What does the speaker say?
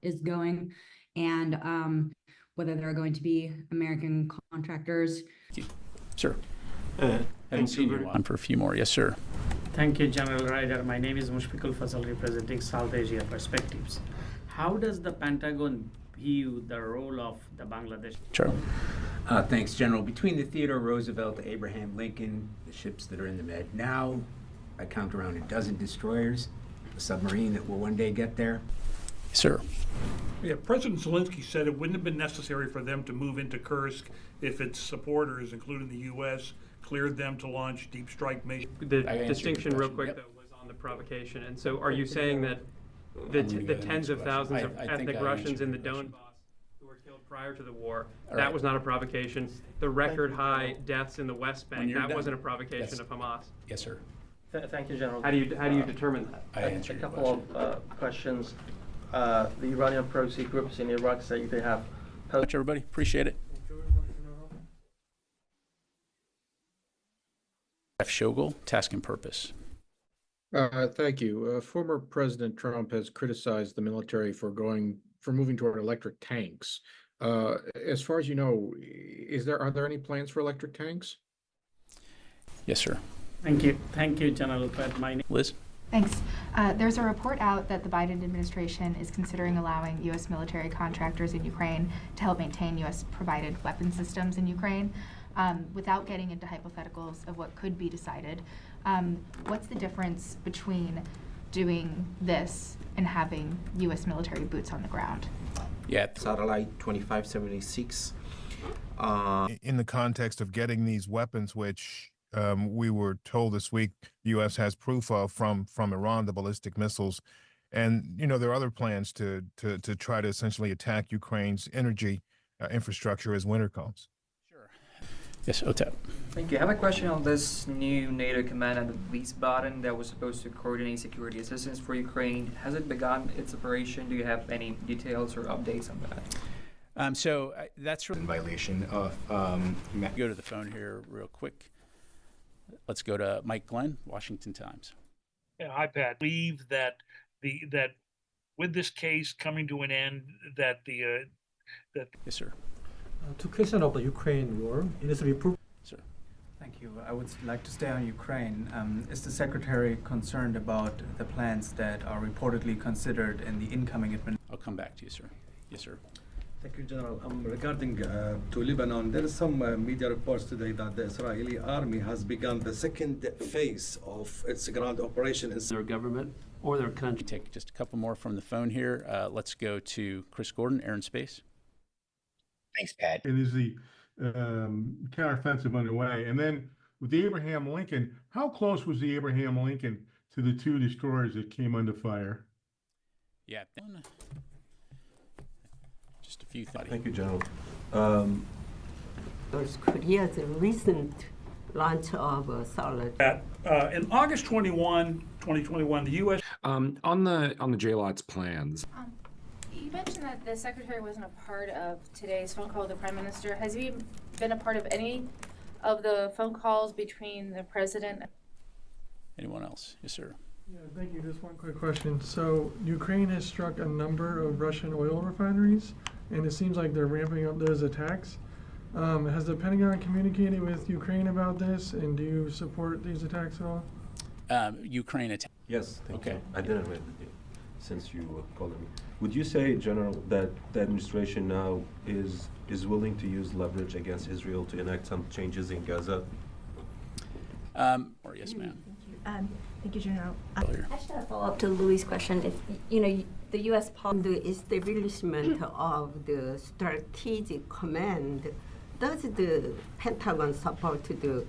is going, and whether there are going to be American contractors. Sir. Haven't seen you on for a few more. Yes, sir. Thank you, General Ryder. My name is Mushfiqul Fazal, representing South Asia Perspectives. How does the Pentagon view the role of the Bangladesh? Charlie. Thanks, General. Between the Theodore Roosevelt, the Abraham Lincoln, the ships that are in the Med now, I count around a dozen destroyers, a submarine that will one day get there. Yes, sir. Yeah, President Zelensky said it wouldn't have been necessary for them to move into Kursk if its supporters, including the U.S., cleared them to launch deep strike missions. The distinction, real quick, though, was on the provocation. And so are you saying that the tens of thousands of ethnic Russians in the Donbass who were killed prior to the war, that was not a provocation? The record high deaths in the West Bank, that wasn't a provocation of Hamas? Yes, sir. Thank you, General. How do you determine that? I answered your question. A couple of questions. The Iranian proxy groups in Iraq say they have... Much, everybody. Appreciate it. F. Shogel, task and purpose. Thank you. Former President Trump has criticized the military for moving toward electric tanks. As far as you know, are there any plans for electric tanks? Yes, sir. Thank you, General. Liz? Thanks. There's a report out that the Biden administration is considering allowing U.S. military contractors in Ukraine to help maintain U.S.-provided weapon systems in Ukraine. Without getting into hypotheticals of what could be decided, what's the difference between doing this and having U.S. military boots on the ground? Yeah, Satellite 2576. In the context of getting these weapons, which we were told this week the U.S. has proof of from Iran, the ballistic missiles, and there are other plans to try to essentially attack Ukraine's energy infrastructure as winter comes. Yes, Otep. Thank you. I have a question on this new NATO command at Wiesbaden that was supposed to coordinate security assistance for Ukraine. Has it begun its operation? Do you have any details or updates on that? So that's in violation of... Go to the phone here real quick. Let's go to Mike Glenn, Washington Times. Yeah, hi, Pat. I believe that with this case coming to an end, that Yes, sir. To question of the Ukraine war, it is to be proved. Sir. Thank you. I would like to stay on Ukraine. Is the Secretary concerned about the plans that are reportedly considered in the incoming administration? I'll come back to you, sir. Yes, sir. Thank you, General. Regarding to Lebanon, there is some media reports today that the Israeli army has begun the second phase of its ground operation in their government or their country. Take just a couple more from the phone here. Let's go to Chris Gordon, Air and Space. Thanks, Pat. It is the counteroffensive underway. And then with the Abraham Lincoln, how close was the Abraham Lincoln to the two destroyers that came under fire? Yeah. Just a few thoughts. Thank you, General. North Korea's recent launch of solid. In August 21, 2021, the U.S. On the JLOTS plans. You mentioned that the Secretary wasn't a part of today's phone call with the Prime Minister. Has he been a part of any of the phone calls between the President? Anyone else? Yes, sir. Yeah, thank you. Just one quick question. So Ukraine has struck a number of Russian oil refineries, and it seems like they're ramping up those attacks. Has the Pentagon communicated with Ukraine about this, and do you support these attacks at all? Ukraine attack. Yes, thank you. I didn't read it since you called me. Would you say, General, that the administration now is willing to use leverage against Israel to enact some changes in Gaza? Or yes, ma'am. Thank you, General. I just want to follow up to Louis' question. If the U.S. policy, the establishment of the strategic command, does the Pentagon support the